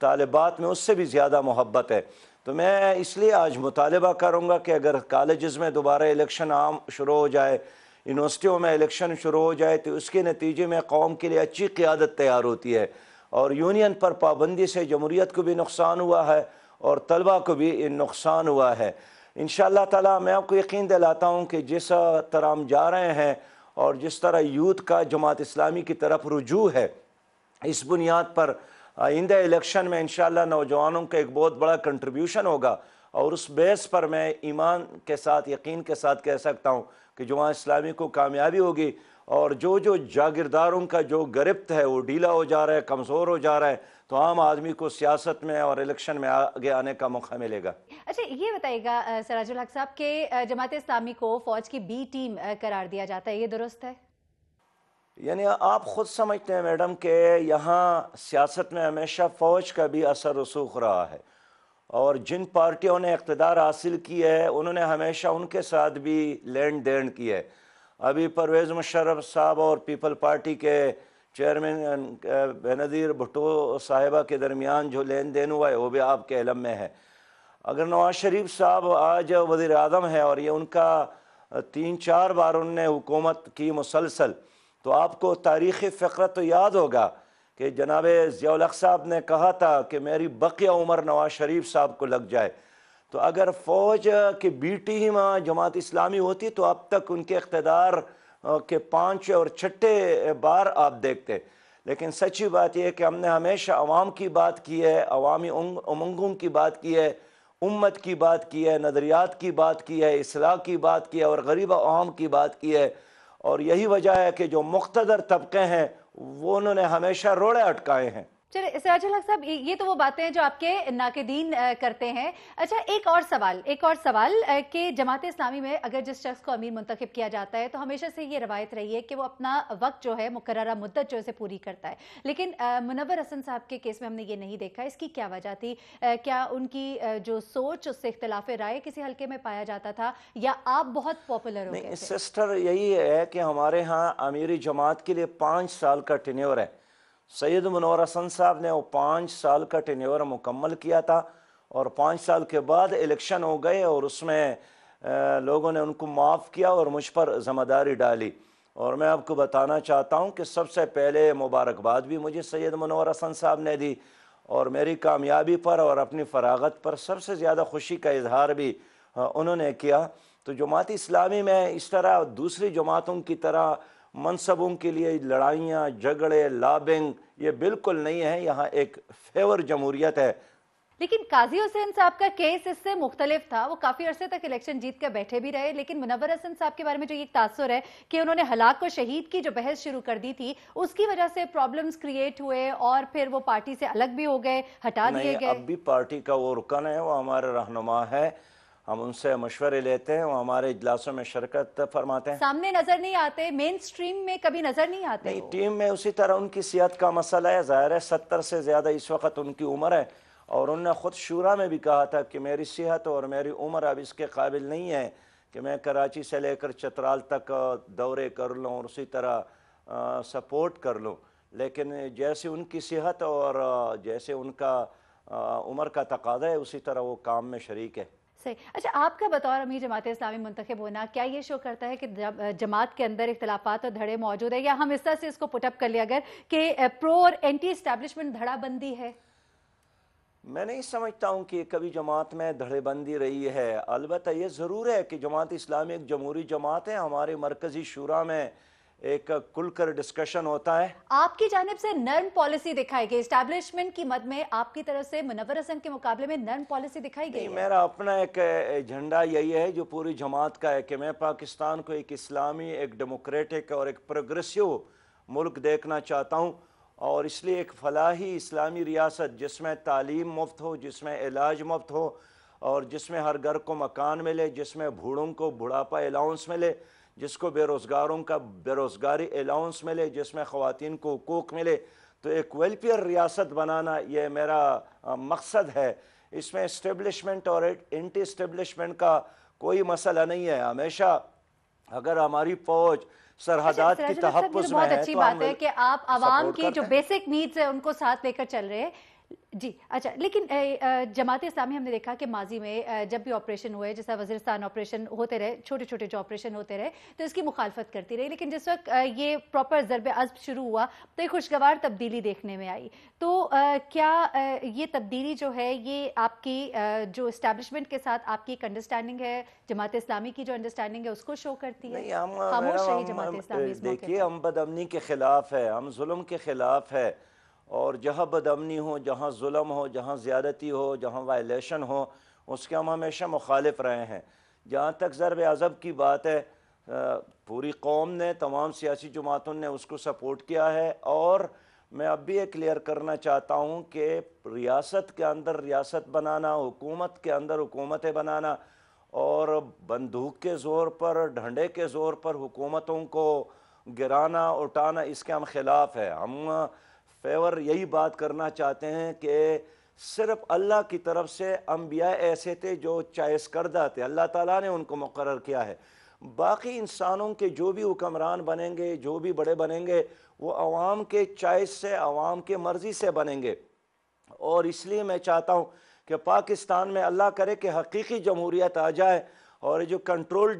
طالبات میں اس سے بھی زیادہ محبت ہے۔ تو میں اس لیے آج مطالبہ کروں گا کہ اگر کالجز میں دوبارہ الیکشن عام شروع ہو جائے، یونیورسٹیوں میں الیکشن شروع ہو جائے، تو اس کے نتیجے میں قوم کے لیے اچھی قیادت تیار ہوتی ہے، اور یونین پر پابندی سے جمہوریت کو بھی نقصان ہوا ہے اور طلبہ کو بھی نقصان ہوا ہے۔ انشاءاللہ تعالیٰ میں آپ کو یقین دلاتا ہوں کہ جس طرح ہم جا رہے ہیں اور جس طرح یوتھ کا جماعت اسلامی کی طرف رجوع ہے، اس بنیاد پر آئندہ الیکشن میں انشاءاللہ نوجوانوں کا ایک بہت بڑا کنٹریبیوشن ہوگا، اور اس بیس پر میں ایمان کے ساتھ، یقین کے ساتھ کہہ سکتا ہوں کہ جماعت اسلامی کو کامیابی ہوگی، اور جو جاگیرداروں کا جو گرفت ہے وہ ڈھیلا ہو جا رہا ہے، کمزور ہو جا رہا ہے، تو عام آدمی کو سیاست میں اور الیکشن میں آگے آنے کا موقع ملے گا۔ اچھا یہ بتائیے گا سراج الحق صاحب کہ جماعت اسلامی کو فوج کی بی ٹیم قرار دیا جاتا ہے، یہ درست ہے؟ یعنی آپ خود سمجھتے ہیں میڈم کہ یہاں سیاست میں ہمیشہ فوج کا بھی اثر رسوخ رہا ہے، اور جن پارٹیوں نے اقتدار حاصل کی ہے انہوں نے ہمیشہ ان کے ساتھ بھی لین دین کی ہے۔ ابھی پرویز مشرف صاحب اور پیپل پارٹی کے چیئرمین بینظیر بھٹو صاحبہ کے درمیان جو لین دین ہوا ہے وہ بھی آپ کے علم میں ہے۔ اگر نواز شریف صاحب آج وزیر اعظم ہے اور یہ ان کا 3-4 بار انہوں نے حکومت کی مسلسل، تو آپ کو تاریخی فقرہ تو یاد ہوگا کہ جناب ضیاء الحق صاحب نے کہا تھا کہ میری بقیہ عمر نواز شریف صاحب کو لگ جائے۔ تو اگر فوج کی بی ٹیم جماعت اسلامی ہوتی تو اب تک ان کے اقتدار کے 5 اور 6 بار آپ دیکھتے، لیکن سچی بات یہ ہے کہ ہم نے ہمیشہ عوام کی بات کی ہے، عوامی امنگوں کی بات کی ہے، امت کی بات کی ہے، نظریات کی بات کی ہے، اصلاح کی بات کی ہے، اور غریب عوام کی بات کی ہے، اور یہی وجہ ہے کہ جو مقتدر طبقے ہیں وہ انہوں نے ہمیشہ روڑے اٹکائے ہیں۔ چلے سراج الحق صاحب، یہ تو وہ باتیں ہیں جو آپ کے ناقدین کرتے ہیں۔ اچھا ایک اور سوال کہ جماعت اسلامی میں اگر جس شخص کو امیر منتخب کیا جاتا ہے تو ہمیشہ سے یہ روایت رہی ہے کہ وہ اپنا وقت جو ہے مقررہ مدت جو اسے پوری کرتا ہے، لیکن منور حسن صاحب کے کیس میں ہم نے یہ نہیں دیکھا۔ اس کی کیا وجہ تھی؟ کیا ان کی جو سوچ، اس سے اختلاف رائے کسی حلقے میں پایا جاتا تھا، یا آپ بہت پاپولر ہو گئے نہیں تھے؟ سسٹر، یہی ہے کہ ہمارے ہاں امیری جماعت کے لیے 5 سال کا ٹینیور ہے۔ سید منور حسن صاحب نے وہ 5 سال کا ٹینیور مکمل کیا تھا، اور 5 سال کے بعد الیکشن ہو گئے، اور اس میں لوگوں نے ان کو معاف کیا اور مجھ پر ذمہ داری ڈالی۔ اور میں آپ کو بتانا چاہتا ہوں کہ سب سے پہلے مبارکباد بھی مجھے سید منور حسن صاحب نے دی، اور میری کامیابی پر اور اپنی فراغت پر سب سے زیادہ خوشی کا اظہار بھی انہوں نے کیا۔ تو جماعت اسلامی میں اس طرح دوسری جماعتوں کی طرح منصبوں کے لیے لڑائیاں، جھگڑے، لابنگ یہ بالکل نہیں ہے۔ یہاں ایک فیور جمہوریت ہے۔ لیکن قاضی حسین صاحب کا کیس اس سے مختلف تھا، وہ کافی عرصے تک الیکشن جیت کر بیٹھے بھی رہے، لیکن منور حسن صاحب کے بارے میں جو یہ تاثر ہے کہ انہوں نے ہلاک و شہید کی جو بحث شروع کر دی تھی، اس کی وجہ سے پرابلمز کریٹ ہوئے اور پھر وہ پارٹی سے الگ بھی ہو گئے، ہٹا دیے نہیں، گئے۔ اب بھی پارٹی کا وہ رکن ہے، وہ ہمارے رہنما ہے، ہم ان سے مشورے لیتے ہیں، وہ ہمارے اجلاسوں میں شرکت فرماتے ہیں۔ سامنے نظر نہیں آتے، مین سٹریم میں کبھی نظر نہیں آتے نہیں، وہ۔ ٹیم میں اسی طرح ان کی صحت کا مسئلہ ہے، ظاہر ہے 70 سے زیادہ اس وقت ان کی عمر ہے، اور انہوں نے خود شورا میں بھی کہا تھا کہ میری صحت اور میری عمر اب اس کے قابل نہیں ہے کہ میں کراچی سے لے کر چترال تک دورے کر لوں اور اسی طرح سپورٹ کر لوں، لیکن جیسے ان کی صحت اور جیسے ان کا عمر کا تقاضا ہے اسی طرح وہ کام میں شریک ہے۔ صحیح۔ اچھا آپ کا بطور امیر جماعت اسلامی منتخب ہونا کیا یہ شو کرتا ہے کہ جماعت کے اندر اختلافات اور دھڑے موجود ہیں، یا ہم اس طرح سے اس کو پٹ اپ کر لیا اگر کہ پرو اور اینٹی اسٹیبلشمنٹ دھڑا بندی ہے؟ میں نہیں سمجھتا ہوں کہ کبھی جماعت میں دھڑے بندی رہی ہے۔ البتہ یہ ضرور ہے کہ جماعت اسلامی ایک جمہوری جماعت ہے، ہمارے مرکزی شورا میں ایک کھل کر ڈسکشن ہوتا ہے۔ آپ کی جانب سے نرم پالیسی دکھائی گئی، اسٹیبلشمنٹ کی مد میں آپ کی طرف سے منور حسن کے مقابلے میں نرم پالیسی دکھائی گئی ہے؟ میرا اپنا ایک ایجنڈا یہی ہے جو پوری جماعت کا ہے کہ میں پاکستان کو ایک اسلامی، ایک ڈیموکریٹک اور ایک پروگریسو ملک دیکھنا چاہتا ہوں، اور اس لیے ایک فلاحی اسلامی ریاست جس میں تعلیم مفت ہو، جس میں علاج مفت ہو، اور جس میں ہر گھر کو مکان ملے، جس میں بوڑھوں کو بڑھاپا الاؤنس ملے، جس کو بے روزگاروں کا بے روزگاری الاؤنس ملے، جس میں خواتین کو حقوق ملے۔ تو ایک ویلفیئر ریاست بنانا یہ میرا مقصد ہے۔ اس میں اسٹیبلشمنٹ اور اینٹی اسٹیبلشمنٹ کا کوئی مسئلہ نہیں ہے۔ ہمیشہ اگر ہماری فوج سرحدات کی تحفظ میں بہت ہے اچھی تو بات ہے کہ آپ عوام کی جو ہیں۔ بیسک نیڈز ہے ان کو ساتھ لے کر چل رہے ہیں. جی اچھا، لیکن جماعت اسلامی ہم نے دیکھا کہ ماضی میں جب بھی آپریشن ہوئے، جیسا وزیرستان آپریشن ہوتے رہے، چھوٹے چھوٹے جو آپریشن ہوتے رہے تو اس کی مخالفت کرتی رہی، لیکن جس وقت یہ پراپر ضرب عضب شروع ہوا تو ایک خوشگوار تبدیلی دیکھنے میں آئی. تو کیا یہ تبدیلی جو ہے یہ آپ کی جو اسٹیبلشمنٹ کے ساتھ آپ کی ایک انڈرسٹینڈنگ ہے، جماعت اسلامی کی جو انڈرسٹینڈنگ ہے اس کو شو کرتی ہے؟ نہیں، خاموش رہی ہم جماعت اسلامی اس موقع دیکھیے، پر. ہم بدامنی کے خلاف ہے، ہم ظلم کے خلاف ہے، اور جہاں بدامنی ہو، جہاں ظلم ہو، جہاں زیادتی ہو، جہاں وائلیشن ہو، اس کے ہم ہمیشہ مخالف رہے ہیں. جہاں تک ضرب عضب کی بات ہے، پوری قوم نے، تمام سیاسی جماعتوں نے اس کو سپورٹ کیا ہے. اور میں اب بھی یہ کلیئر کرنا چاہتا ہوں کہ ریاست کے اندر ریاست بنانا، حکومت کے اندر حکومتیں بنانا اور بندوق کے زور پر، ڈھنڈے کے زور پر حکومتوں کو گرانا، اٹھانا، اس کے ہم خلاف ہے. ہم فیور یہی بات کرنا چاہتے ہیں کہ صرف اللہ کی طرف سے انبیاء ایسے تھے جو چوائس کردہ تھے، اللہ تعالیٰ نے ان کو مقرر کیا ہے. باقی انسانوں کے جو بھی حکمران بنیں گے، جو بھی بڑے بنیں گے، وہ عوام کے چوائس سے، عوام کے مرضی سے بنیں گے. اور اس لیے میں چاہتا ہوں کہ پاکستان میں اللہ کرے کہ حقیقی جمہوریت آ جائے، اور جو کنٹرول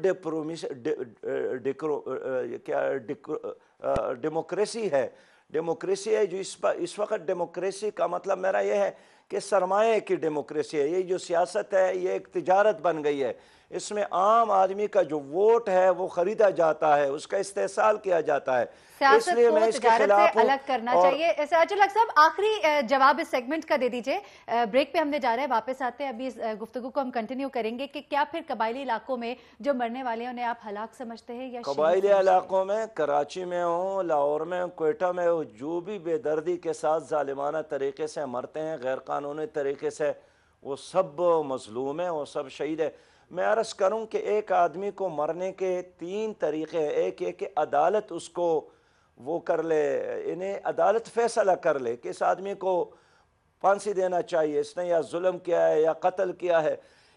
ڈیموکریسی ہے جو اس وقت ڈیموکریسی کا مطلب میرا یہ ہے کہ سرمایہ کی ڈیموکریسی ہے. یہ جو سیاست ہے یہ ایک تجارت بن گئی ہے. اس میں عام آدمی کا جو ووٹ ہے وہ خریدا جاتا ہے، اس کا استحصال کیا جاتا ہے. اس سیاست لیے کو میں اس کے تجارت سے خلاف ہوں. الگ کرنا اور چاہیے. سراج الحق صاحب، آخری جواب اس سیگمنٹ کا دے دیجئے. بریک پہ ہم نے جا رہے ہیں، واپس آتے ہیں، ابھی اس گفتگو کو ہم کنٹینیو کریں گے کہ کیا پھر قبائلی علاقوں میں جو مرنے والے ہیں انہیں آپ ہلاک سمجھتے ہیں یا شہید قبائلی سمجھتے ہیں؟ علاقوں میں، کراچی میں ہوں، لاہور میں ہوں، کوئٹہ میں ہوں، جو بھی بے دردی کے ساتھ ظالمانہ طریقے سے مرتے ہیں، غیر قانونی طریقے سے، وہ سب مظلوم ہیں، وہ سب شہید ہیں. میں عرض کروں کہ ایک آدمی کو مرنے کے 3 طریقے ہیں. ایک یہ کہ عدالت اس کو وہ کر لے، انہیں عدالت فیصلہ کر لے کہ اس آدمی کو پھانسی دینا چاہیے، اس نے یا ظلم کیا ہے یا قتل کیا ہے.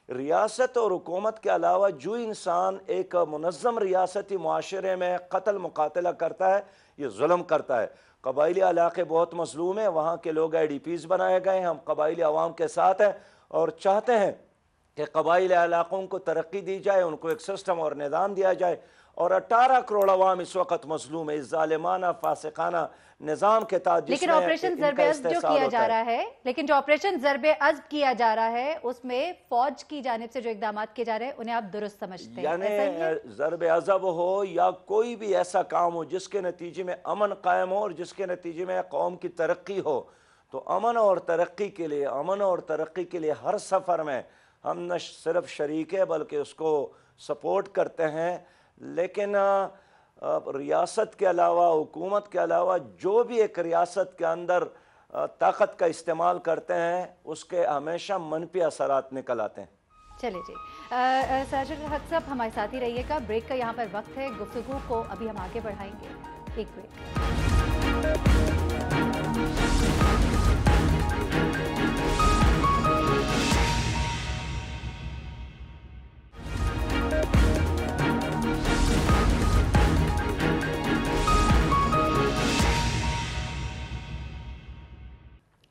ریاست اور حکومت کے علاوہ جو انسان ایک منظم ریاستی معاشرے میں قتل مقاتلہ کرتا ہے، یہ ظلم کرتا ہے. قبائلی علاقے بہت مظلوم ہیں، وہاں کے لوگ آئی ڈی پیز بنائے گئے ہیں. ہم قبائلی عوام کے ساتھ ہیں اور چاہتے ہیں کہ قبائلی علاقوں کو ترقی دی جائے، ان کو ایک سسٹم اور نظام دیا جائے. اور 18 کروڑ عوام اس وقت مظلوم ہے اس ظالمانہ فاسقانہ نظام کے تحت، جس لیکن میں آپریشن ان ضرب کا عضب جو استحصال کیا ہوتا جا ہے. رہا ہے، لیکن جو آپریشن ضرب عضب کیا جا رہا ہے اس میں فوج کی جانب سے جو اقدامات کیے جا رہے ہیں انہیں آپ درست سمجھتے ہیں، یعنی ایسا ہی ہے؟ ضرب عضب ہو یا کوئی بھی ایسا کام ہو جس کے نتیجے میں امن قائم ہو اور جس کے نتیجے میں قوم کی ترقی ہو، تو امن اور ترقی کے لیے ہر سفر میں ہم نہ صرف شریک ہے بلکہ اس کو سپورٹ کرتے ہیں. لیکن ریاست کے علاوہ، حکومت کے علاوہ جو بھی ایک ریاست کے اندر طاقت کا استعمال کرتے ہیں اس کے ہمیشہ منفی اثرات نکل آتے ہیں. چلے جی، سراج الحق صاحب ہمارے ساتھ ہی رہیے گا. بریک کا یہاں پر وقت ہے، گفتگو کو ابھی ہم آگے بڑھائیں گے. ایک بریک.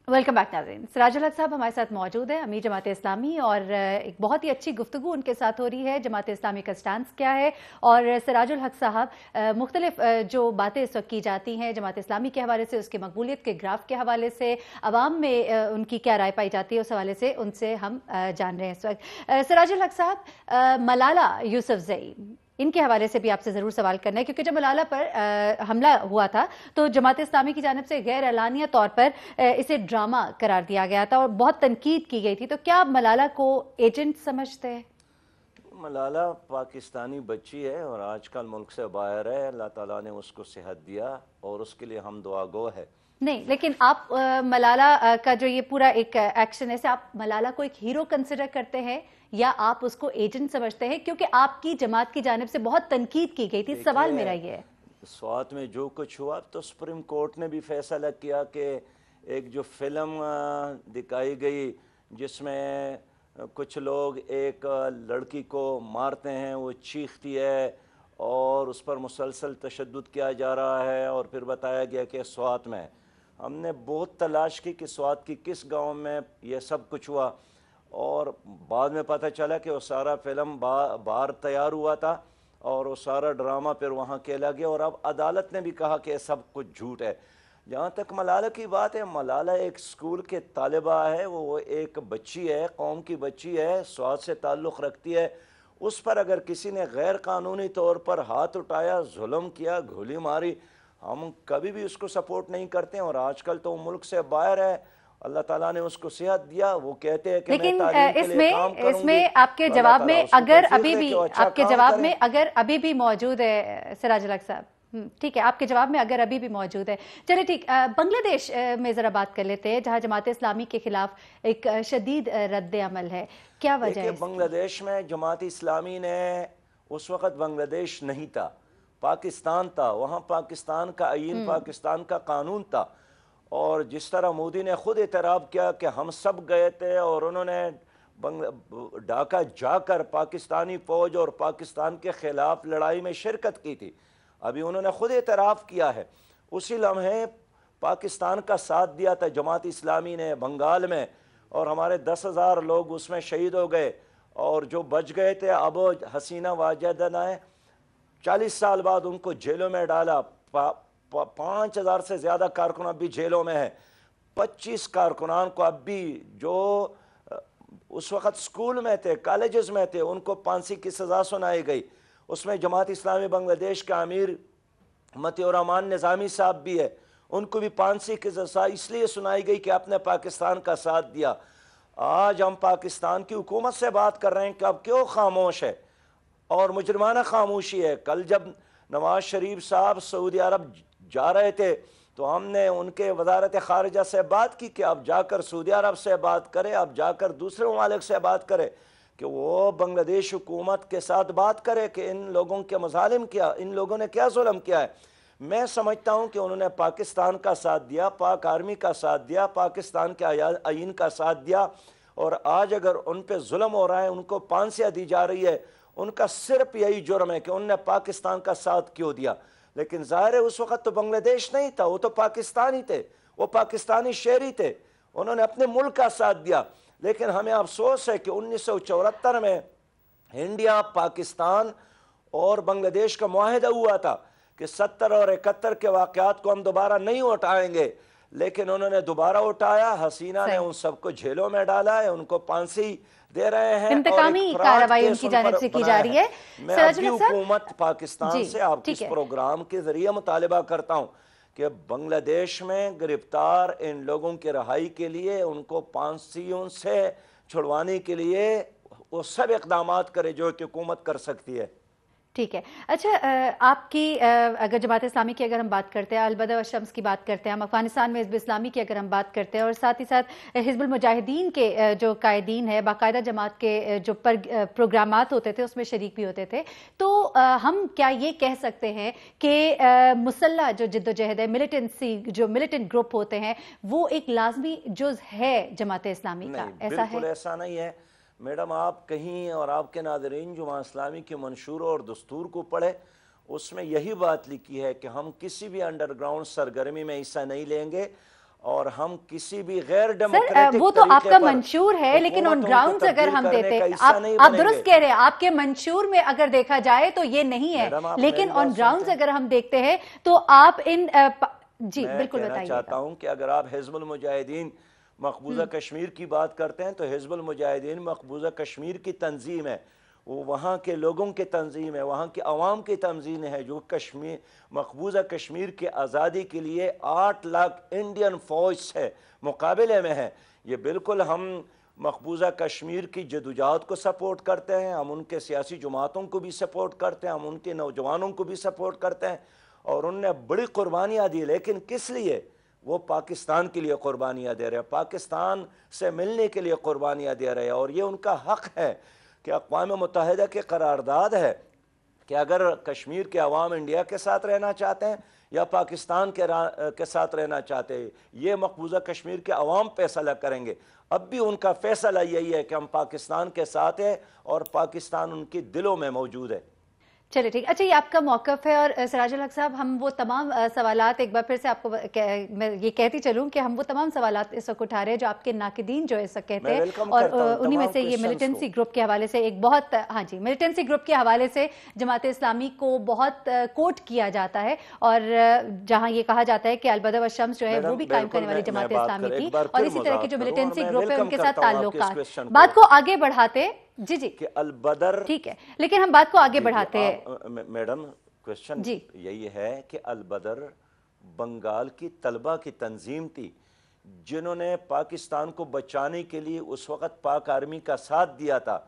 ویلکم بیک ناظرین. سراج الحق صاحب ہمارے ساتھ موجود ہیں، امیر جماعت اسلامی، اور ایک بہت ہی اچھی گفتگو ان کے ساتھ ہو رہی ہے. جماعت اسلامی کا سٹانس کیا ہے، اور سراج الحق صاحب مختلف جو باتیں اس وقت کی جاتی ہیں جماعت اسلامی کے حوالے سے، اس کے مقبولیت کے گراف کے حوالے سے، عوام میں ان کی کیا رائے پائی جاتی ہے اس حوالے سے ان سے ہم جان رہے ہیں اس وقت. سراج الحق صاحب، ملالہ یوسفزئی، ان کے حوالے سے بھی آپ سے ضرور سوال کرنا ہے، کیونکہ جب ملالہ پر حملہ ہوا تھا تو جماعت اسلامی کی جانب سے غیر اعلانیہ طور پر اسے ڈرامہ قرار دیا گیا تھا اور بہت تنقید کی گئی تھی. تو کیا آپ ملالہ کو ایجنٹ سمجھتے ہیں؟ ملالہ پاکستانی بچی ہے اور آج کل ملک سے باہر ہے. اللہ تعالیٰ نے اس کو صحت دیا اور اس کے لیے ہم دعا گو ہے. نہیں، لیکن آپ ملالہ کا جو یہ پورا ایک ایکشن ہے، آپ ملالہ کو ایک ہیرو کنسیڈر کرتے ہیں یا آپ اس کو ایجنٹ سمجھتے ہیں؟ کیونکہ آپ کی جماعت کی جانب سے بہت تنقید کی گئی تھی. سوال میرا یہ ہے. سوات میں جو کچھ ہوا تو سپریم کورٹ نے بھی فیصلہ کیا کہ ایک جو فلم دکھائی گئی جس میں کچھ لوگ ایک لڑکی کو مارتے ہیں، وہ چیختی ہے اور اس پر مسلسل تشدد کیا جا رہا ہے، اور پھر بتایا گیا کہ سوات میں ہم نے بہت تلاش کی کہ سوات کی کس گاؤں میں یہ سب کچھ ہوا، اور بعد میں پتہ چلا کہ وہ سارا فلم باہر تیار ہوا تھا اور وہ سارا ڈرامہ پھر وہاں کھیلا گیا، اور اب عدالت نے بھی کہا کہ یہ سب کچھ جھوٹ ہے۔ جہاں تک ملالہ کی بات ہے، ملالہ ایک اسکول کے طالبہ ہے، وہ ایک بچی ہے، قوم کی بچی ہے، سوات سے تعلق رکھتی ہے۔ اس پر اگر کسی نے غیر قانونی طور پر ہاتھ اٹھایا، ظلم کیا، گولی ماری، ہم کبھی بھی اس کو سپورٹ نہیں کرتے ہیں۔ اور آج کل تو ملک سے باہر ہے، اللہ تعالیٰ نے اس کو صحت دیا، وہ کہتے ہیں کہ میں تعلیم کے لیے کام کروں گی۔ اس میں آپ کے جواب میں اگر ابھی بھی آپ کے جواب میں اگر ابھی بھی موجود ہے سراج الحق صاحب، ٹھیک ہے، آپ کے جواب میں اگر ابھی بھی موجود ہے، چلے ٹھیک، بنگلہ دیش میں ذرا بات کر لیتے ہیں، جہاں جماعت اسلامی کے خلاف ایک شدید رد عمل ہے، کیا وجہ ہے؟ بنگلہ دیش میں جماعت اسلامی نے، اس وقت بنگلہ دیش نہیں تھا، پاکستان تھا، وہاں پاکستان کا آئین، پاکستان کا قانون تھا، اور جس طرح مودی نے خود اعتراف کیا کہ ہم سب گئے تھے اور انہوں نے ڈھاکہ جا کر پاکستانی فوج اور پاکستان کے خلاف لڑائی میں شرکت کی تھی، ابھی انہوں نے خود اعتراف کیا ہے، اسی لمحے پاکستان کا ساتھ دیا تھا جماعت اسلامی نے بنگال میں، اور ہمارے 10,000 لوگ اس میں شہید ہو گئے، اور جو بچ گئے تھے اب حسینہ واجدہ نے 40 سال بعد ان کو جیلوں میں ڈالا، 5,000 سے زیادہ کارکن اب بھی جیلوں میں ہیں، 25 کارکنان کو اب بھی جو اس وقت سکول میں تھے، کالجز میں تھے، ان کو پھانسی کی سزا سنائی گئی۔ اس میں جماعت اسلامی بنگلہ دیش کا امیر متی الرحمان نظامی صاحب بھی ہے، ان کو بھی پھانسی کی سزا اس لیے سنائی گئی کہ آپ نے پاکستان کا ساتھ دیا۔ آج ہم پاکستان کی حکومت سے بات کر رہے ہیں کہ اب کیوں خاموش ہے، اور مجرمانہ خاموشی ہے۔ کل جب نواز شریف صاحب سعودی عرب جا رہے تھے تو ہم نے ان کے وزارت خارجہ سے بات کی کہ اب جا کر سعودی عرب سے بات کرے، اب جا کر دوسرے ممالک سے بات کرے کہ وہ بنگلہ دیش حکومت کے ساتھ بات کرے کہ ان لوگوں کے مظالم کیا، ان لوگوں نے کیا ظلم کیا ہے۔ میں سمجھتا ہوں کہ انہوں نے پاکستان کا ساتھ دیا، پاک آرمی کا ساتھ دیا، پاکستان کے آئین کا ساتھ دیا، اور آج اگر ان پہ ظلم ہو رہا ہے، ان کو پھانسیاں دی جا رہی ہے، ان کا صرف یہی جرم ہے کہ انہوں نے پاکستان کا ساتھ کیوں دیا۔ لیکن ظاہر ہے اس وقت تو بنگلہ دیش نہیں تھا، وہ تو پاکستانی تھے، وہ پاکستانی شہری تھے، انہوں نے اپنے ملک کا ساتھ دیا۔ لیکن ہمیں افسوس ہے کہ 1974 میں انڈیا، پاکستان اور بنگلہ دیش کا معاہدہ ہوا تھا کہ 70 اور 71 کے واقعات کو ہم دوبارہ نہیں اٹھائیں گے، لیکن انہوں نے دوبارہ اٹھایا، حسینہ نے ان سب کو جیلوں میں ڈالا ہے، ان کو پھانسی دے رہے ہیں، انتقامی کارروائی ان کی جانب سے کی جا رہی ہے۔ میں ابھی حکومت پاکستان سے آپ اس پروگرام کے ذریعے مطالبہ کرتا ہوں کہ بنگلہ دیش میں گرفتار ان لوگوں کی رہائی کے لیے، ان کو پھانسیوں سے چھڑوانے کے لیے وہ سب اقدامات کرے جو کہ حکومت کر سکتی ہے۔ ٹھیک ہے، اچھا، آپ کی اگر جماعت اسلامی کی اگر ہم بات کرتے ہیں، البدر والشمس کی بات کرتے ہیں، ہم افغانستان میں حزب اسلامی کی اگر ہم بات کرتے ہیں، اور ساتھ ہی ساتھ حزب المجاہدین کے جو قائدین ہیں، باقاعدہ جماعت کے جو پروگرامات ہوتے تھے اس میں شریک بھی ہوتے تھے، تو ہم کیا یہ کہہ سکتے ہیں کہ مسلح جو جد و جہد ہے، ملیٹنسی، جو ملیٹنٹ گروپ ہوتے ہیں، وہ ایک لازمی جز ہے جماعت اسلامی کا؟ ایسا ہے؟ بالکل ایسا نہیں ہے میڈم، آپ کہیں اور آپ کے ناظرین جماعت اسلامی کے منشور اور دستور کو پڑھے، اس میں یہی بات لکھی ہے کہ ہم کسی بھی انڈر گراؤنڈ سرگرمی میں حصہ نہیں لیں گے، اور ہم کسی بھی غیر ڈیموکریٹک وہ تو آپ کا منشور ہے، لیکن آن گراؤنڈ اگر ہم دیتے، آپ درست کہہ رہے ہیں، آپ کے منشور میں اگر دیکھا جائے تو یہ نہیں ہے، لیکن آن گراؤنڈ اگر ہم دیکھتے ہیں تو آپ ان جی بالکل بتائیے۔ میں چاہتا ہوں کہ اگر آپ حزب المجاہدین مقبوضہ کشمیر کی بات کرتے ہیں تو حزب المجاہدین مقبوضہ کشمیر کی تنظیم ہے، وہ وہاں کے لوگوں کی تنظیم ہے، وہاں کی عوام کی تنظیم ہے، جو مقبوضہ کشمیر کی آزادی کے لیے 8 لاکھ انڈین فوج سے مقابلے میں ہے۔ یہ بالکل ہم مقبوضہ کشمیر کی جدوجہد کو سپورٹ کرتے ہیں، ہم ان کے سیاسی جماعتوں کو بھی سپورٹ کرتے ہیں، ہم ان کے نوجوانوں کو بھی سپورٹ کرتے ہیں، اور ان نے بڑی قربانیاں دی، لیکن کس لیے؟ وہ پاکستان کے لیے قربانیاں دے رہے ہیں، پاکستان سے ملنے کے لیے قربانیاں دے رہے ہیں، اور یہ ان کا حق ہے کہ اقوام متحدہ کی قرارداد ہے کہ اگر کشمیر کے عوام انڈیا کے ساتھ رہنا چاہتے ہیں یا پاکستان کے ساتھ رہنا چاہتے ہیں، یہ مقبوضہ کشمیر کے عوام فیصلہ کریں گے۔ اب بھی ان کا فیصلہ یہی ہے کہ ہم پاکستان کے ساتھ ہیں، اور پاکستان ان کے دلوں میں موجود ہے۔ چلے ٹھیک. اچھا، یہ آپ کا موقف ہے. اور سراج الحق صاحب، ہم وہ تمام سوالات ایک بار پھر سے آپ کو میں یہ کہتی چلوں کہ ہم وہ تمام سوالات اس وقت اٹھا رہے ہیں جو آپ کے ناقدین جو اس وقت کہتے ہیں، اور انہی میں سے یہ ملیٹنسی گروپ کے حوالے سے ایک بہت ملیٹنسی گروپ کے حوالے سے جماعت اسلامی کو بہت کوٹ کیا جاتا ہے، اور جہاں یہ کہا جاتا ہے کہ البدر والشمس جو ہے وہ بھی قائم کرنے والی جماعت اسلامی تھی، اور اسی طرح کے جو ملیٹنسی گروپ ہے ان کے ساتھ تعلقات. بات کو آگے بڑھاتے جی کہ البدر ٹھیک ہے، لیکن ہم بات کو آگے بڑھاتے ہیں. میڈم کوشچن یہی ہے کہ البدر بنگال کی طلبہ کی تنظیم تھی جنہوں نے پاکستان کو بچانے کے لیے اس وقت پاک آرمی کا ساتھ دیا تھا.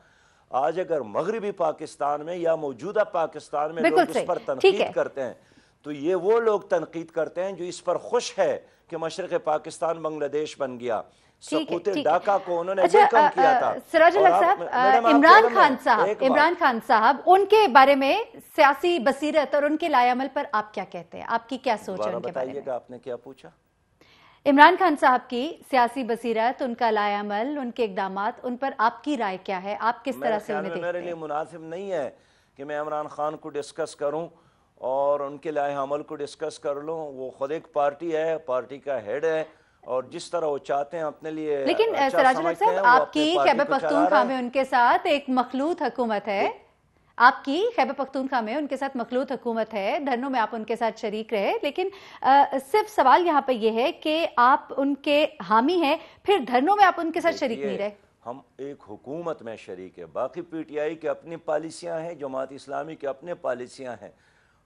آج اگر مغربی پاکستان میں یا موجودہ پاکستان میں لوگ اس پر تنقید کرتے ہیں تو یہ وہ لوگ تنقید کرتے ہیں جو اس پر خوش ہے کہ مشرق پاکستان بنگلہ دیش بن گیا. سقوط ڈھاکہ کو انہوں نے ویلکم کیا تھا. سراج الحق صاحب، عمران خان صاحب، ان کے بارے میں سیاسی بصیرت اور ان کے لائے عمل پر آپ کیا کہتے ہیں؟ آپ کی کیا سوچ ہے ان کے بارے میں؟ بتائیے گا آپ نے کیا پوچھا؟ عمران خان صاحب کی سیاسی بصیرت، ان کا لائے عمل، ان کے اقدامات، ان پر آپ کی رائے کیا ہے؟ آپ کس طرح سے انہیں دیکھتے ہیں؟ میرے لیے مناسب نہیں ہے کہ میں عمران خان کو ڈسکس کروں اور ان کے لائے عمل کو ڈسکس کر لوں. وہ خود ایک پارٹی ہے، پارٹی کا ہیڈ ہے، اور جس طرح وہ چاہتے ہیں اپنے لیے. لیکن سراج الحق صاحب، آپ کی خیبر پختونخوا میں ان کے ساتھ ایک مخلوط حکومت ہے. آپ کی خیبر پختونخوا میں ان کے ساتھ مخلوط حکومت ہے، دھرنوں میں آپ ان کے ساتھ شریک رہے، لیکن صرف سوال یہاں پہ یہ ہے کہ آپ ان کے حامی ہیں، پھر دھرنوں میں آپ ان کے ساتھ شریک نہیں رہے. ہم ایک حکومت میں شریک ہے. باقی پی ٹی آئی کی اپنی پالیسیاں ہیں، جماعت اسلامی کی اپنے پالیسیاں ہیں،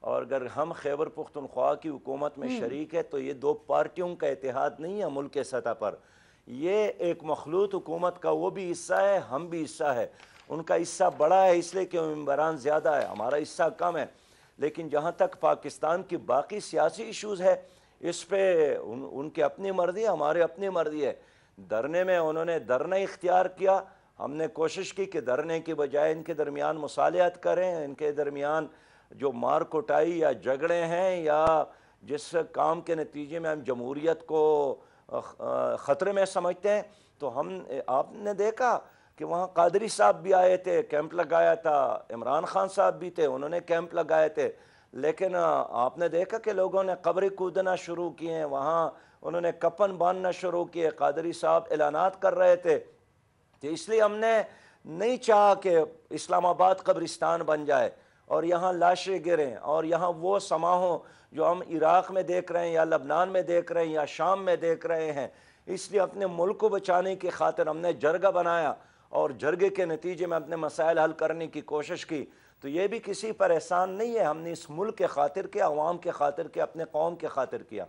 اور اگر ہم خیبر پختونخوا کی حکومت میں شریک ہے تو یہ دو پارٹیوں کا اتحاد نہیں ہے ملک کے سطح پر. یہ ایک مخلوط حکومت کا وہ بھی حصہ ہے، ہم بھی حصہ ہے. ان کا حصہ بڑا ہے اس لیے کہ ممبران زیادہ ہے، ہمارا حصہ کم ہے. لیکن جہاں تک پاکستان کی باقی سیاسی ایشوز ہے، اس پہ ان کی اپنی مرضی ہے، ہمارے اپنی مرضی ہے. دھرنے میں انہوں نے دھرنا اختیار کیا، ہم نے کوشش کی کہ دھرنے کی بجائے ان کے درمیان مصالحت کریں. ان کے درمیان جو مار کٹائی یا جھگڑے ہیں یا جس کام کے نتیجے میں ہم جمہوریت کو خطرے میں سمجھتے ہیں، تو آپ نے دیکھا کہ وہاں قادری صاحب بھی آئے تھے، کیمپ لگایا تھا. عمران خان صاحب بھی تھے، انہوں نے کیمپ لگائے تھے. لیکن آپ نے دیکھا کہ لوگوں نے قبریں کودنا شروع کیے ہیں، وہاں انہوں نے کفن باندھنا شروع کیے. قادری صاحب اعلانات کر رہے تھے. تو اس لیے ہم نے نہیں چاہا کہ اسلام آباد قبرستان بن جائے اور یہاں لاشیں گریں اور یہاں وہ سما ہو جو ہم عراق میں دیکھ رہے ہیں یا لبنان میں دیکھ رہے ہیں یا شام میں دیکھ رہے ہیں. اس لیے اپنے ملک کو بچانے کی خاطر ہم نے جرگہ بنایا اور جرگے کے نتیجے میں اپنے مسائل حل کرنے کی کوشش کی. تو یہ بھی کسی پر احسان نہیں ہے، ہم نے اس ملک کے خاطر کیا، عوام کے خاطر کیا، اپنے قوم کے خاطر کیا.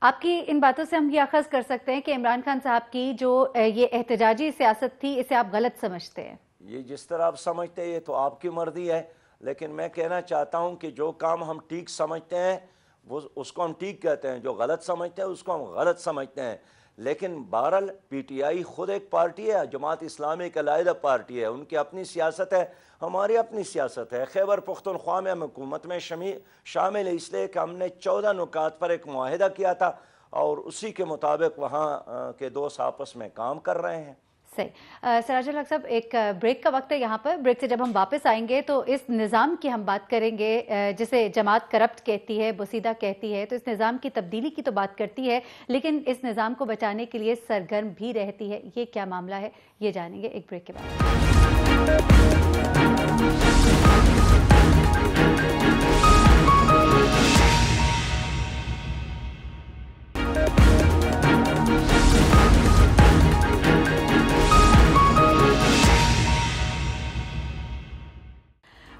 آپ کی ان باتوں سے ہم یہ اخذ کر سکتے ہیں کہ عمران خان صاحب کی جو یہ احتجاجی سیاست تھی، اسے آپ غلط سمجھتے ہیں؟ یہ جس طرح آپ سمجھتے ہیں یہ تو آپ کی مرضی ہے، لیکن میں کہنا چاہتا ہوں کہ جو کام ہم ٹھیک سمجھتے ہیں اس کو ہم ٹھیک کہتے ہیں، جو غلط سمجھتے ہیں اس کو ہم غلط سمجھتے ہیں. لیکن بہرحال پی ٹی آئی خود ایک پارٹی ہے، جماعت اسلامی کا علیحدہ پارٹی ہے، ان کی اپنی سیاست ہے، ہماری اپنی سیاست ہے. خیبر پختونخوا میں ہم حکومت میں شامل ہے اس لیے کہ ہم نے 14 نکات پر ایک معاہدہ کیا تھا اور اسی کے مطابق وہاں کے دوست آپس میں کام کر رہے ہیں. صحیح. سراج الحق صاحب، ایک بریک کا وقت ہے یہاں پر. بریک سے جب ہم واپس آئیں گے تو اس نظام کی ہم بات کریں گے جسے جماعت کرپٹ کہتی ہے، بوسیدہ کہتی ہے. تو اس نظام کی تبدیلی کی تو بات کرتی ہے، لیکن اس نظام کو بچانے کے لیے سرگرم بھی رہتی ہے. یہ کیا معاملہ ہے، یہ جانیں گے ایک بریک کے بعد.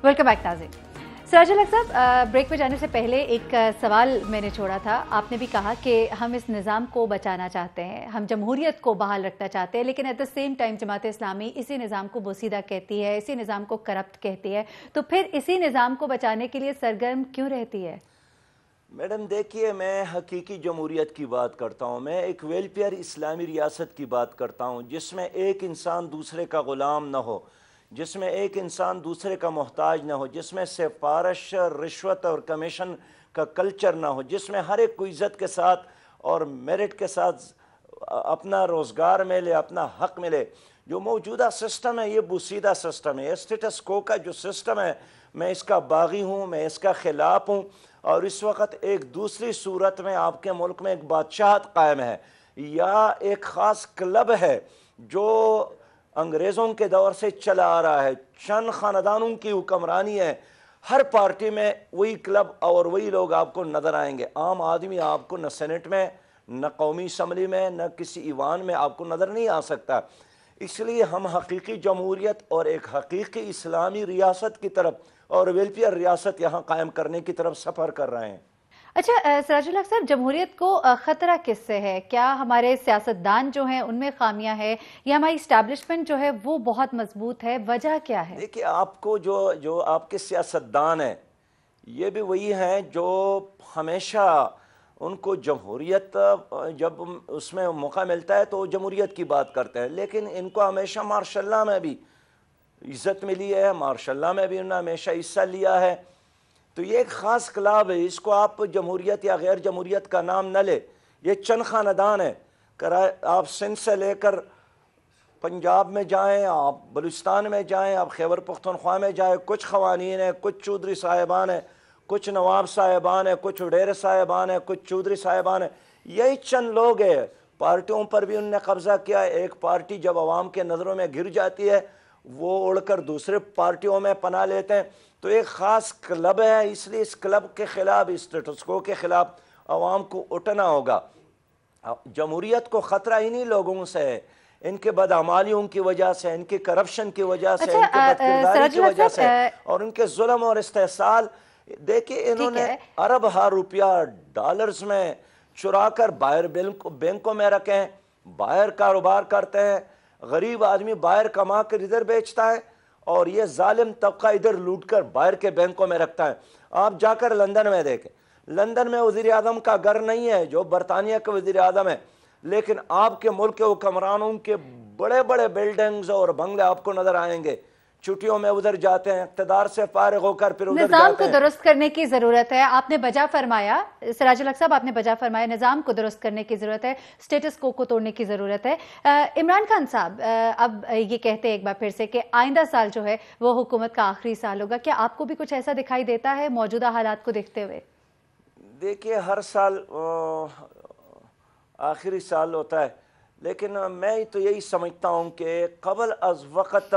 ویلکم بیک ناظرین. سراج الحق صاحب، بریک پہ جانے سے پہلے ایک سوال میں نے چھوڑا تھا. آپ نے بھی کہا کہ ہم اس نظام کو بچانا چاہتے ہیں، ہم جمہوریت کو بحال رکھنا چاہتے ہیں، لیکن at the same time Jamaat Islami اسی نظام کو بوسیدہ کہتی ہے، اسی نظام کو کرپٹ کہتی ہے. تو پھر اسی نظام کو بچانے کے لیے سرگرم کیوں رہتی ہے؟ میڈم دیکھیے، میں حقیقی جمہوریت کی بات کرتا ہوں، میں ایک ویلفیئر اسلامی ریاست کی بات کرتا ہوں جس میں ایک انسان دوسرے کا غلام نہ ہو، جس میں ایک انسان دوسرے کا محتاج نہ ہو، جس میں سفارش، رشوت اور کمیشن کا کلچر نہ ہو، جس میں ہر ایک کو عزت کے ساتھ اور میرٹ کے ساتھ اپنا روزگار ملے، اپنا حق ملے۔ جو موجودہ سسٹم ہے یہ بوسیدہ سسٹم ہے، اسٹیٹس کو کا جو سسٹم ہے میں اس کا باغی ہوں، میں اس کا خلاف ہوں۔ اور اس وقت ایک دوسری صورت میں آپ کے ملک میں ایک بادشاہت قائم ہے یا ایک خاص کلب ہے جو انگریزوں کے دور سے چلا آ رہا ہے، چند خاندانوں کی حکمرانی ہے۔ ہر پارٹی میں وہی کلب اور وہی لوگ آپ کو نظر آئیں گے۔ عام آدمی آپ کو نہ سینٹ میں، نہ قومی اسمبلی میں، نہ کسی ایوان میں آپ کو نظر نہیں آ سکتا۔ اس لیے ہم حقیقی جمہوریت اور ایک حقیقی اسلامی ریاست کی طرف اور ویلفیئر ریاست یہاں قائم کرنے کی طرف سفر کر رہے ہیں۔ اچھا سراج الحق صاحب، جمہوریت کو خطرہ کس سے ہے؟ کیا ہمارے سیاستدان جو ہیں ان میں خامیاں ہیں یا ہماری اسٹیبلشمنٹ جو ہے وہ بہت مضبوط ہے؟ وجہ کیا ہے؟ دیکھیے، آپ کو جو آپ کے سیاستدان ہیں یہ بھی وہی ہیں جو ہمیشہ ان کو جمہوریت جب اس میں موقع ملتا ہے تو وہ جمہوریت کی بات کرتے ہیں، لیکن ان کو ہمیشہ مارشاء اللہ میں بھی عزت ملی ہے، مارشاء اللہ میں بھی انہوں نے ہمیشہ حصہ لیا ہے۔ تو یہ ایک خاص کلاب ہے، اس کو آپ جمہوریت یا غیر جمہوریت کا نام نہ لے، یہ چند خاندان ہے۔ آپ سندھ سے لے کر پنجاب میں جائیں، آپ بلوچستان میں جائیں، آپ خیبر پختونخوا میں جائیں، کچھ خوانین ہیں، کچھ چودھری صاحبان ہیں، کچھ نواب صاحبان ہیں، کچھ وڈیر صاحبان ہیں، کچھ چودھری صاحبان ہیں، یہی چند لوگ ہیں۔ پارٹیوں پر بھی انہوں نے قبضہ کیا ہے۔ ایک پارٹی جب عوام کے نظروں میں گر جاتی ہے وہ اڑ کر دوسرے پارٹیوں میں پناہ لیتے ہیں۔ تو ایک خاص کلب ہے، اس لیے اس کلب کے خلاف، اسٹیٹس کو کے خلاف عوام کو اٹھنا ہوگا۔ جمہوریت کو خطرہ انہی لوگوں سے ہے، ان کے بدعمالیوں کی وجہ سے، ان کے کرپشن کی وجہ سے، ان کے بدکرداری کی وجہ سے اور ان کے ظلم اور استحصال۔ دیکھیں انہوں نے ارب ہا روپیہ ڈالرز میں چرا کر باہر بینکوں میں رکھے ہیں، باہر کاروبار کرتے ہیں، غریب آدمی باہر کما کر ادھر بیچتا ہے اور یہ ظالم طبقہ ادھر لوٹ کر باہر کے بینکوں میں رکھتا ہے۔ آپ جا کر لندن میں دیکھیں، لندن میں وزیر اعظم کا گھر نہیں ہے جو برطانیہ کا وزیر اعظم ہے، لیکن آپ کے ملک کے حکمرانوں کے بڑے بڑے بلڈنگز اور بنگلے آپ کو نظر آئیں گے۔ چھٹیوں میں ادھر جاتے ہیں، اقتدار سے فارغ ہو کر پھر ادھر جاتے ہیں۔ نظام کو درست کرنے کی ضرورت ہے، آپ نے بجا فرمایا سراج الحق صاحب، آپ نے بجا فرمایا نظام کو درست کرنے کی ضرورت ہے، سٹیٹس کو توڑنے کی ضرورت ہے۔ عمران خان صاحب اب یہ کہتے ہیں ایک بار پھر سے کہ آئندہ سال جو ہے وہ حکومت کا آخری سال ہوگا، کیا آپ کو بھی کچھ ایسا دکھائی دیتا ہے موجودہ حالات کو دیکھتے ہوئے؟ دیکھیے، ہر سال آخری سال ہوتا ہے، لیکن میں تو یہی سمجھتا ہوں کہ قبل از وقت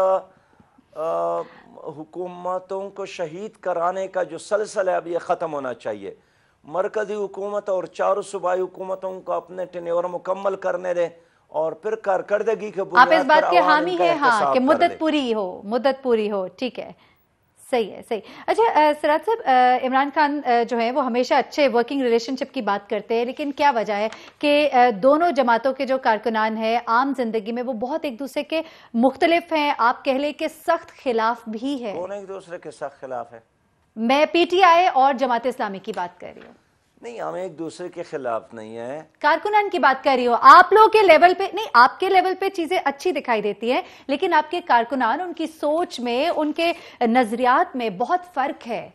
حکومتوں کو شہید کرانے کا جو سلسلہ ہے اب یہ ختم ہونا چاہیے۔ مرکزی حکومت اور چاروں صوبائی حکومتوں کو اپنے ٹینیور مکمل کرنے دیں اور پھر کارکردگی کے آپ اس بنیاد پر بات کے عوام حامی ان کا ہیں ہاں احتساب کہ کر مدت لے۔ پوری ہو، ٹھیک ہے، صحیح ہے، صحیح۔ اچھا سراج صاحب، عمران خان جو ہیں وہ ہمیشہ اچھے ورکنگ ریلیشن شپ کی بات کرتے ہیں، لیکن کیا وجہ ہے کہ دونوں جماعتوں کے جو کارکنان ہیں عام زندگی میں وہ بہت ایک دوسرے کے مختلف ہیں، آپ کہہ لیں کہ سخت خلاف بھی ہے؟ کون ایک دوسرے کے سخت خلاف ہے؟ میں پی ٹی آئی اور جماعت اسلامی کی بات کر رہی ہوں۔ نہیں، ہم ایک دوسرے کے خلاف نہیں ہیں، کارکنان کی بات کر رہی ہوں۔ آپ لوگوں کے لیول پہ نہیں، آپ کے لیول پہ چیزیں اچھی دکھائی دیتی ہیں، لیکن آپ کے کارکنان، ان کی سوچ میں، ان کے نظریات میں بہت فرق ہے۔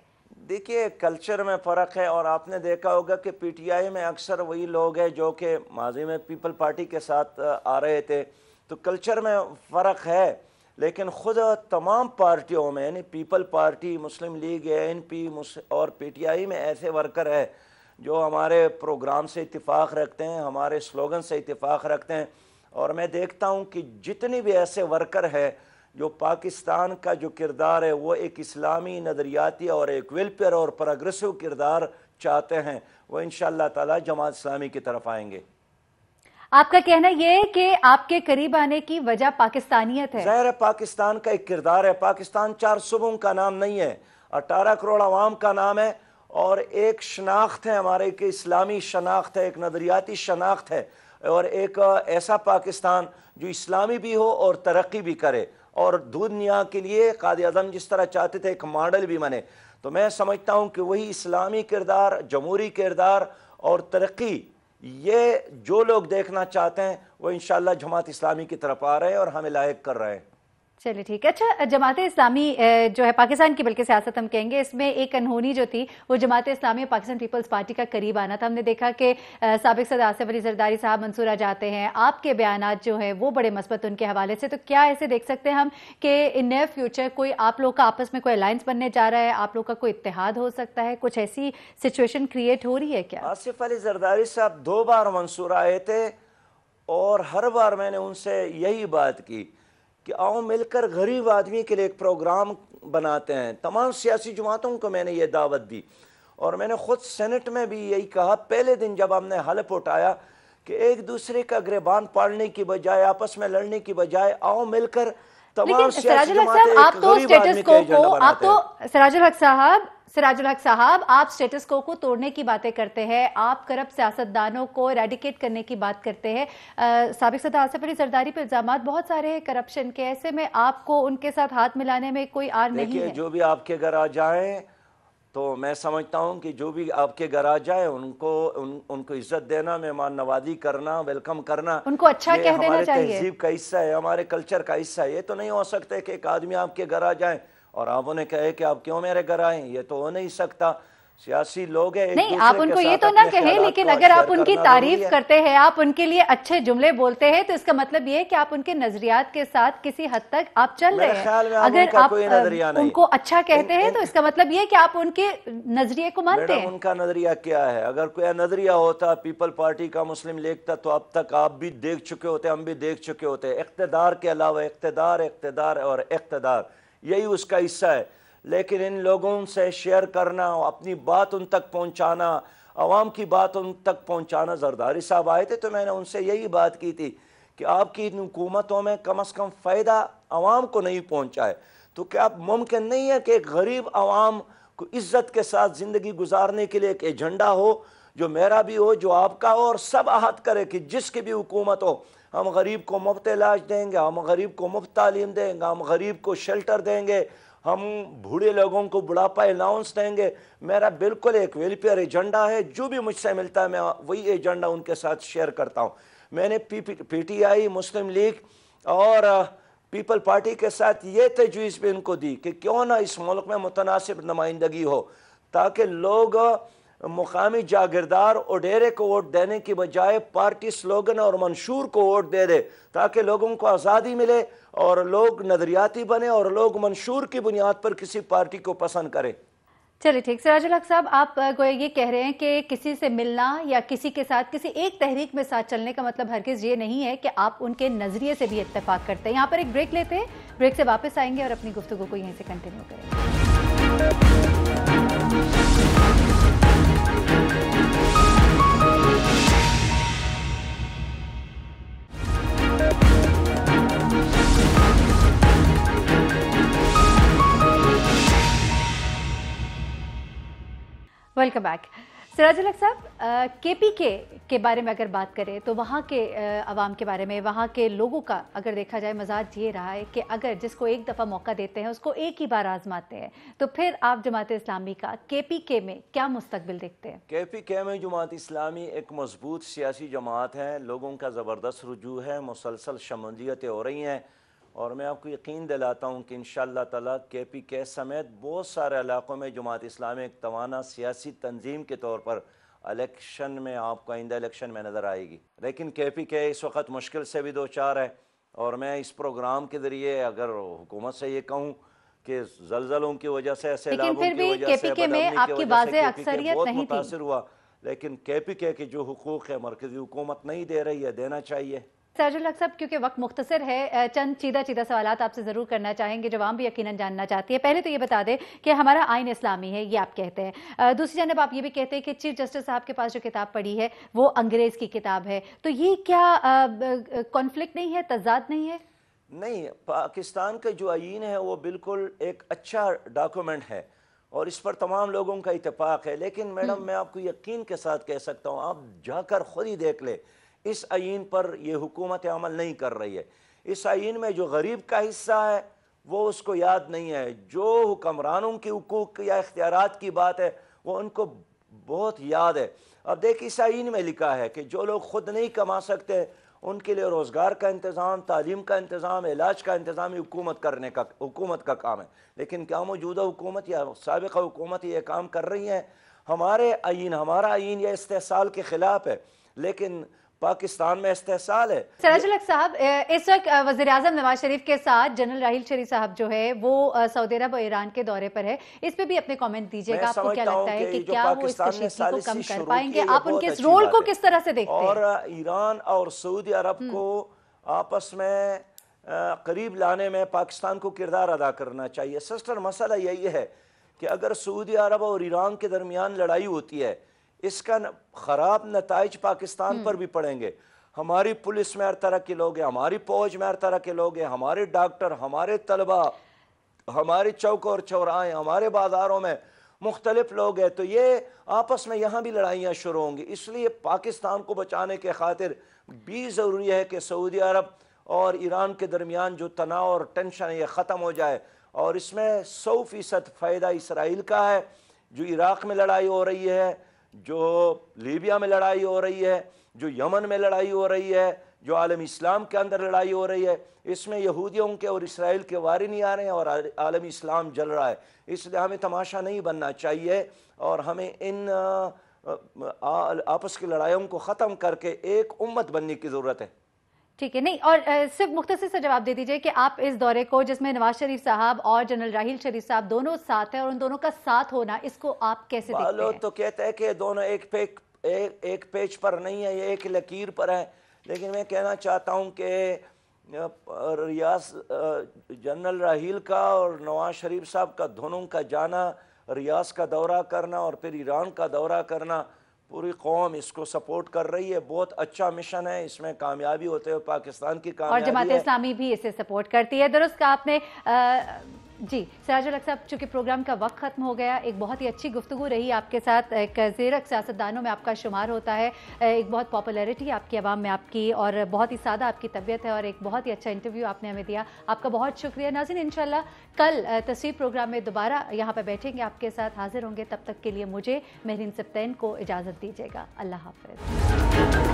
دیکھیے، کلچر میں فرق ہے، اور آپ نے دیکھا ہوگا کہ پی ٹی آئی میں اکثر وہی لوگ ہیں جو کہ ماضی میں پیپل پارٹی کے ساتھ آ رہے تھے، تو کلچر میں فرق ہے، لیکن خود تمام پارٹیوں میں یعنی پیپل پارٹی، مسلم لیگ، این پی اور پی ٹی آئی میں ایسے ورکر ہیں جو ہمارے پروگرام سے اتفاق رکھتے ہیں، ہمارے سلوگن سے اتفاق رکھتے ہیں، اور میں دیکھتا ہوں کہ جتنی بھی ایسے ورکر ہیں جو پاکستان کا جو کردار ہے وہ ایک اسلامی نظریاتی اور ایک ویلفیئر اور پروگریسو کردار چاہتے ہیں، وہ انشاءاللہ تعالی جماعت اسلامی کی طرف آئیں گے۔ آپ کا کہنا یہ ہے کہ آپ کے قریب آنے کی وجہ پاکستانیت ہے؟ ظاہر ہے پاکستان کا ایک کردار ہے، پاکستان 4 صوبوں کا نام نہیں ہے، 18 کروڑ عوام کا نام ہے، اور ایک شناخت ہے ہمارے، ایک اسلامی شناخت ہے، ایک نظریاتی شناخت ہے، اور ایک ایسا پاکستان جو اسلامی بھی ہو اور ترقی بھی کرے، اور دنیا کے لیے قائد اعظم جس طرح چاہتے تھے ایک ماڈل بھی بنے۔ تو میں سمجھتا ہوں کہ وہی اسلامی کردار، جمہوری کردار اور ترقی، یہ جو لوگ دیکھنا چاہتے ہیں وہ انشاءاللہ جماعت اسلامی کی طرف آ رہے ہیں اور ہمیں لائق کر رہے ہیں۔ چلیے ٹھیک ہے. اچھا, جماعت اسلامی جو ہے پاکستان کی بلکہ سیاست ہم کہیں گے, اس میں ایک انہونی جو تھی وہ جماعت اسلامی اور پاکستان پیپلز پارٹی کا قریب آنا تھا. ہم نے دیکھا کہ سابق صدر آصف علی زرداری صاحب منصورہ جاتے ہیں, آپ کے بیانات جو ہیں وہ بڑے مثبت ان کے حوالے سے. تو کیا ایسے دیکھ سکتے ہیں ہم کہ ان نیئر فیوچر کوئی آپ لوگ کا آپس میں کوئی الائنس بننے جا رہا ہے, آپ لوگ کا کوئی اتحاد ہو سکتا ہے, کچھ ایسی سچویشن کریٹ ہو رہی ہے کیا؟ آصف علی زرداری صاحب 2 بار منصورہ آئے تھے اور ہر بار میں نے ان سے یہی بات کی کہ آؤ مل کر غریب آدمی کے لیے ایک پروگرام بناتے ہیں. تمام سیاسی جماعتوں کو میں نے یہ دعوت دی اور میں نے خود سینٹ میں بھی یہی کہا پہلے دن جب ہم نے حلف اٹھایا کہ ایک دوسرے کا گریبان پاڑنے کی بجائے, آپس میں لڑنے کی بجائے آؤ مل کر تمام سیاسی جماعتیں ایک غریب آدمی کا ایجنڈا بناتے ہیں. سراج الحق صاحب, آپ سٹیٹس کو توڑنے کی باتیں کرتے ہیں, آپ کرپٹ سیاستدانوں کو ریڈیکیٹ کرنے کی بات کرتے ہیں. سابق صدر آصف علی زرداری پہ الزامات بہت سارے ہیں کرپشن کے, ایسے میں آپ کو ان کے ساتھ ہاتھ ملانے میں کوئی آر نہیں ہے. دیکھیے, جو بھی آپ کے گھر آ جائیں تو میں سمجھتا ہوں کہ جو بھی آپ کے گھر آ جائے ان کو عزت دینا, مہمان نوازی کرنا, ویلکم کرنا, ان کو اچھا کہہ دینا چاہیے. ہمارے تہذیب کا حصہ ہے, ہمارے کلچر کا حصہ ہے. یہ تو نہیں ہو سکتا کہ ایک آدمی آپ کے گھر آ جائیں اور آپ انہیں کہے کہ آپ کیوں میرے گھر آئیں. یہ تو ہو نہیں سکتا. سیاسی لوگ ہیں, نہیں آپ ان کو یہ تو نہ کہیں, لیکن اگر آپ ان کی تعریف کرتے ہیں, آپ ان کے لیے اچھے جملے بولتے ہیں, تو اس کا مطلب یہ ہے کہ آپ ان کے نظریات کے ساتھ کسی حد تک آپ چل رہے ہیں. اگر آپ ان کو اچھا کہتے ہیں تو اس کا مطلب یہ ہے کہ آپ ان کے نظریے کو مانتے ہیں. ان کا نظریہ کیا ہے؟ اگر کوئی نظریہ ہوتا پیپل پارٹی کا, مسلم لیگ کا, تو اب تک آپ بھی دیکھ چکے ہوتے, ہم بھی دیکھ چکے ہوتے. اقتدار کے علاوہ اقتدار, اقتدار اور اقتدار, یہی اس کا حصہ ہے. لیکن ان لوگوں سے شیئر کرنا, اپنی بات ان تک پہنچانا, عوام کی بات ان تک پہنچانا. زرداری صاحب آئے تھے تو میں نے ان سے یہی بات کی تھی کہ آپ کی ان حکومتوں میں کم از کم فائدہ عوام کو نہیں پہنچا ہے. تو کیا اب ممکن نہیں ہے کہ ایک غریب عوام کو عزت کے ساتھ زندگی گزارنے کے لیے ایک ایجنڈا ہو, جو میرا بھی ہو, جو آپ کا ہو, اور سب عہد کرے کہ جس کی بھی حکومت ہو ہم غریب کو مفت علاج دیں گے, ہم غریب کو مفت تعلیم دیں گے, ہم غریب کو شیلٹر دیں گے, ہم بوڑھے لوگوں کو بڑھاپا الاؤنس دیں گے. میرا بالکل ایک ویلفیئر ایجنڈا ہے, جو بھی مجھ سے ملتا ہے میں وہی ایجنڈا ان کے ساتھ شیئر کرتا ہوں. میں نے P T I, Muslim league اور پیپل پارٹی کے ساتھ یہ تجویز بھی ان کو دی کہ کیوں نہ اس ملک میں متناسب نمائندگی ہو, تاکہ لوگ مقامی جاگیردار وڈیرے کو ووٹ دینے کی بجائے پارٹی سلوگن اور منشور کو ووٹ دے دے, تاکہ لوگوں کو آزادی ملے اور لوگ نظریاتی بنے اور لوگ منشور کی بنیاد پر کسی پارٹی کو پسند کریں. چلیے ٹھیک. سراج الحق صاحب, آپ گویا یہ کہہ رہے ہیں کہ کسی سے ملنا یا کسی کے ساتھ کسی ایک تحریک میں ساتھ چلنے کا مطلب ہرگز یہ نہیں ہے کہ آپ ان کے نظریے سے بھی اتفاق کرتے ہیں. یہاں پر ایک بریک لیتے ہیں, بریک سے واپس آئیں گے اور اپنی گفتگو کو یہیں سے کنٹینیو کریں گے. Welcome back. سراج الحق صاحب, کے پی کے بارے میں اگر بات کریں تو وہاں کے عوام کے بارے میں, وہاں کے لوگوں کا اگر دیکھا جائے مزاج یہ رہا ہے کہ اگر جس کو ایک دفعہ موقع دیتے ہیں اس کو ایک ہی بار آزماتے ہیں. تو پھر آپ جماعت اسلامی کا کے پی کے میں کیا مستقبل دیکھتے ہیں؟ کے پی کے میں جماعت اسلامی ایک مضبوط سیاسی جماعت ہے, لوگوں کا زبردست رجوع ہے, مسلسل شمولیتیں ہو رہی ہیں, اور میں آپ کو یقین دلاتا ہوں کہ انشاءاللہ تعالیٰ کے پی کے سمیت بہت سارے علاقوں میں جماعت اسلامی ایک توانا سیاسی تنظیم کے طور پر الیکشن میں آپ کو آئندہ الیکشن میں نظر آئے گی. لیکن کے پی کے اس وقت مشکل سے بھی 2-4 ہے, اور میں اس پروگرام کے ذریعے اگر حکومت سے یہ کہوں کہ زلزلوں کی وجہ سے, سیلابوں کی وجہ سے, بدامنی کی وجہ سے کے پی کے بہت متاثر ہوا, لیکن کے پی کے جو حقوق ہے مرکزی حکومت نہیں دے رہی ہے, دینا چاہیے. سراج الحق صاحب, کیونکہ وقت مختصر ہے, چند چیدہ سوالات آپ سے ضرور کرنا چاہیں گے جو عوام بھی یقیناً جاننا چاہتی ہے. پہلے تو یہ بتا دیں کہ ہمارا آئین اسلامی ہے, یہ آپ کہتے ہیں. دوسری جانب آپ یہ بھی کہتے ہیں کہ چیف جسٹس صاحب کے پاس جو کتاب پڑھی ہے وہ انگریز کی کتاب ہے. تو یہ کیا کانفلکٹ نہیں ہے, تضاد نہیں ہے؟ نہیں, پاکستان کا جو آئین ہے وہ بالکل ایک اچھا ڈاکومنٹ ہے اور اس پر تمام لوگوں کا اتفاق ہے. لیکن میڈم میں آپ کو یقین کے ساتھ کہہ سکتا ہوں, آپ جا کر خود ہی دیکھ لیں, اس آئین پر یہ حکومت عمل نہیں کر رہی ہے. اس آئین میں جو غریب کا حصہ ہے وہ اس کو یاد نہیں ہے, جو حکمرانوں کے حقوق یا اختیارات کی بات ہے وہ ان کو بہت یاد ہے. اب دیکھ, اس آئین میں لکھا ہے کہ جو لوگ خود نہیں کما سکتے ان کے لیے روزگار کا انتظام، تعلیم کا انتظام، علاج کا انتظام حکومت کا کام ہے۔ لیکن کیا موجودہ حکومت یا سابقہ حکومت یہ کام کر رہی ہیں؟ ہمارا آئین یہ استحصال کے خلاف ہے، لیکن پاکستان میں استحصال ہے۔ سراج الحق صاحب، اس وقت وزیر اعظم نواز شریف کے ساتھ جنرل راحیل شریف صاحب جو ہے وہ سعودی عرب اور ایران کے دورے پر ہے، اس پہ بھی اپنے کامنٹ دیجیے گا۔ آپ کو کیا لگتا ہے کہ کیا وہ اس کشیدگی کو کم کر پائیں گے؟ آپ ان کے اس رول کو کس طرح سے دیکھتے ہیں؟ اور ایران اور سعودی عرب کو آپس میں قریب لانے میں پاکستان کو کردار ادا کرنا چاہیے۔ سسٹر، مسئلہ یہی ہے کہ اگر سعودی عرب اور ایران کے درمیان لڑائی ہوتی ہے، اس کا خراب نتائج پاکستان پر بھی پڑیں گے۔ ہماری پولیس میں ہر طرح کے لوگ ہیں، ہماری فوج میں ہر طرح کے لوگ ہیں، ہمارے ڈاکٹر، ہمارے طلبہ، ہمارے چوک اور چوراہے، ہمارے بازاروں میں مختلف لوگ ہیں، تو یہ آپس میں یہاں بھی لڑائیاں شروع ہوں گی۔ اس لیے پاکستان کو بچانے کے خاطر بھی ضروری ہے کہ سعودی عرب اور ایران کے درمیان جو تناؤ اور ٹینشن ہے یہ ختم ہو جائے، اور اس میں 100% فائدہ اسرائیل کا ہے۔ جو عراق میں لڑائی ہو رہی ہے، جو لیبیا میں لڑائی ہو رہی ہے، جو یمن میں لڑائی ہو رہی ہے، جو عالم اسلام کے اندر لڑائی ہو رہی ہے، اس میں یہودیوں کے اور اسرائیل کے واری نہیں آ رہے ہیں اور عالم اسلام جل رہا ہے۔ اس لیے ہمیں تماشا نہیں بننا چاہیے اور ہمیں ان آپس کی لڑائیوں کو ختم کر کے ایک امت بننے کی ضرورت ہے۔ ٹھیک ہے، نہیں، اور صرف مختصر سے جواب دے دیجئے کہ آپ اس دورے کو، جس میں نواز شریف صاحب اور جنرل راحیل شریف صاحب دونوں ساتھ ہیں، اور ان دونوں کا ساتھ ہونا، اس کو آپ کیسے دیکھتے ہیں؟ لوگ تو کہتے ہیں کہ دونوں ایک پیج پر نہیں ہے، یہ ایک لکیر پر ہے، لیکن میں کہنا چاہتا ہوں کہ جنرل راحیل کا اور نواز شریف صاحب کا دونوں کا جانا، ریاض کا دورہ کرنا اور پھر ایران کا دورہ کرنا، پوری قوم اس کو سپورٹ کر رہی ہے۔ بہت اچھا مشن ہے، اس میں کامیابی ہوتے ہوئے پاکستان کی کامیابی ہے، اور جماعت اسلامی بھی اسے سپورٹ کرتی ہے۔ درست کہا آپ نے۔ جی سراج الحق صاحب، چونکہ پروگرام کا وقت ختم ہو گیا، ایک بہت ہی اچھی گفتگو رہی آپ کے ساتھ، ایک زیرک سیاستدانوں میں آپ کا شمار ہوتا ہے، ایک بہت پاپولیرٹی آپ کی عوام میں آپ کی، اور بہت ہی سادہ آپ کی طبیعت ہے، اور ایک بہت ہی اچھا انٹرویو آپ نے ہمیں دیا، آپ کا بہت شکریہ۔ ناظرین، انشاءاللہ کل تصویر پروگرام میں دوبارہ یہاں پہ بیٹھیں گے، آپ کے ساتھ حاضر ہوں گے، تب تک کے لیے مجھے مہرین سبطین کو اجازت دیجیے گا۔ اللہ حافظ۔